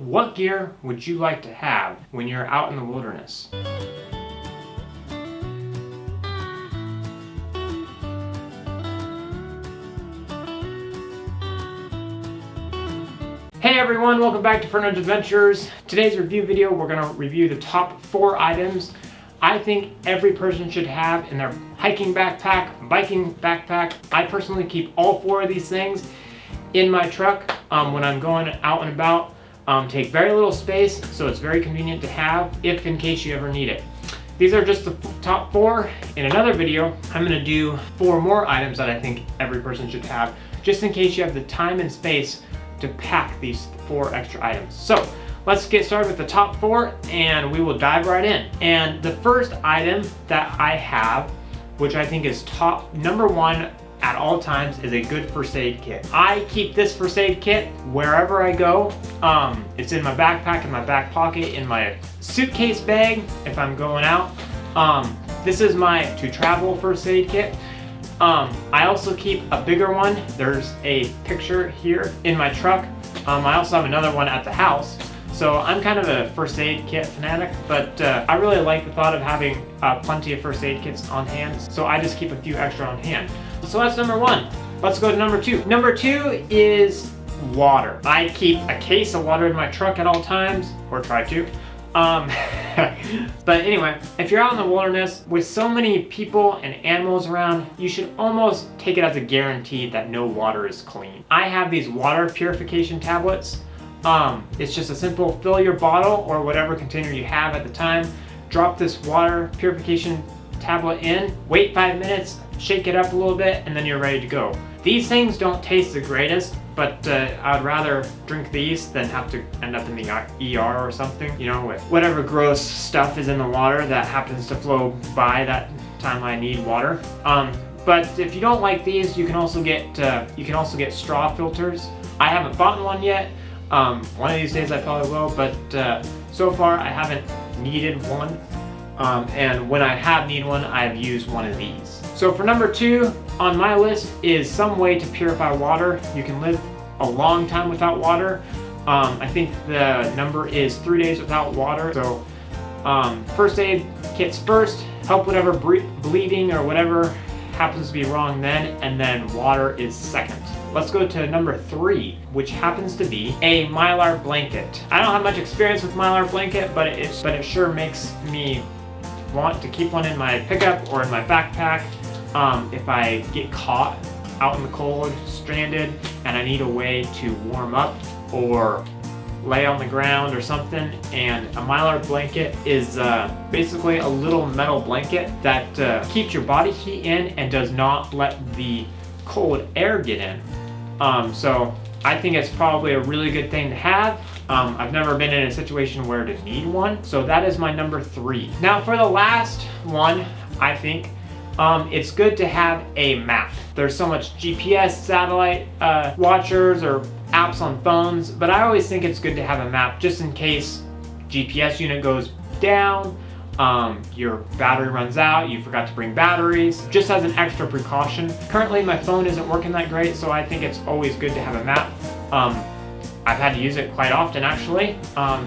what gear would you like to have when you're out in the wilderness? Hey everyone, welcome back to Fernand's Adventures. Today's review video, we're going to review the top 4 items I think every person should have in their hiking backpack, biking backpack. I personally keep all 4 of these things in my truck when I'm going out and about. Take very little space, so it's very convenient to have if in case you ever need it. These are just the top 4. In another video, I'm going to do 4 more items that I think every person should have, just in case you have the time and space to pack these 4 extra items. So let's get started with the top 4 and we will dive right in. And the first item that I have, which I think is top number 1 at all times, is a good first aid kit. I keep this first aid kit wherever I go. It's in my backpack, in my back pocket, in my suitcase bag if I'm going out. This is my to travel first aid kit. I also keep a bigger one. There's a picture here in my truck. I also have another one at the house. So I'm kind of a first aid kit fanatic, but I really like the thought of having plenty of first aid kits on hand. So I just keep a few extra on hand. So that's number 1. Let's go to number 2. Number 2 is water. I keep a case of water in my truck at all times, or try to. But anyway, if you're out in the wilderness with so many people and animals around, you should almost take it as a guarantee that no water is clean. I have these water purification tablets. It's just a simple fill your bottle or whatever container you have at the time, drop this water purification tablet in, wait 5 minutes, shake it up a little bit, and then you're ready to go. These things don't taste the greatest, but I'd rather drink these than have to end up in the ER or something, you know, with whatever gross stuff is in the water that happens to flow by that time I need water. But if you don't like these, you can also get straw filters. I haven't bought one yet. One of these days I probably will, but so far I haven't needed one. And when I have needed one, I've used one of these. So for number 2 on my list is some way to purify water. You can live a long time without water. I think the number is 3 days without water. So first aid kits first, help whatever bleeding or whatever happens to be wrong then, and then water is second. Let's go to number 3, which happens to be a Mylar blanket. I don't have much experience with Mylar blanket, but it sure makes me want to keep one in my pickup or in my backpack if I get caught out in the cold, stranded, and I need a way to warm up or lay on the ground or something. And a Mylar blanket is basically a little metal blanket that keeps your body heat in and does not let the cold air get in. So I think it's probably a really good thing to have. I've never been in a situation where to need one, so that is my number 3. Now for the last one, I think it's good to have a map. There's so much GPS, satellite watchers, or apps on phones, but I always think it's good to have a map just in case GPS unit goes down, your battery runs out, you forgot to bring batteries, just as an extra precaution. Currently my phone isn't working that great, so I think it's always good to have a map. I've had to use it quite often actually,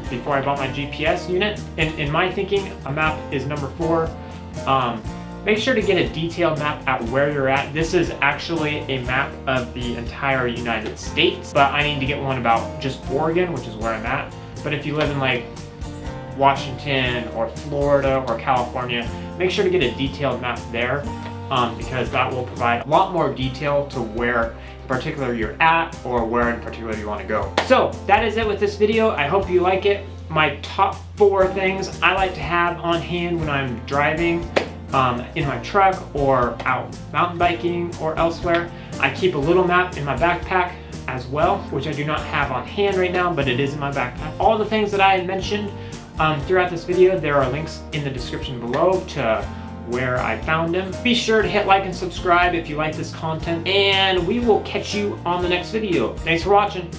before I bought my GPS unit. In my thinking, a map is number 4. Make sure to get a detailed map at where you're at. This is actually a map of the entire United States, but I need to get one about just Oregon, which is where I'm at. But if you live in like Washington or Florida or California, make sure to get a detailed map there, because that will provide a lot more detail to where in particular you're at or where in particular you want to go. So that is it with this video. I hope you like it. My top 4 things I like to have on hand when I'm driving in my truck or out mountain biking or elsewhere. I keep a little map in my backpack as well, which I do not have on hand right now, but it is in my backpack. All the things that I had mentioned throughout this video, there are links in the description below to where I found them. Be sure to hit like and subscribe if you like this content, and we will catch you on the next video. Thanks for watching.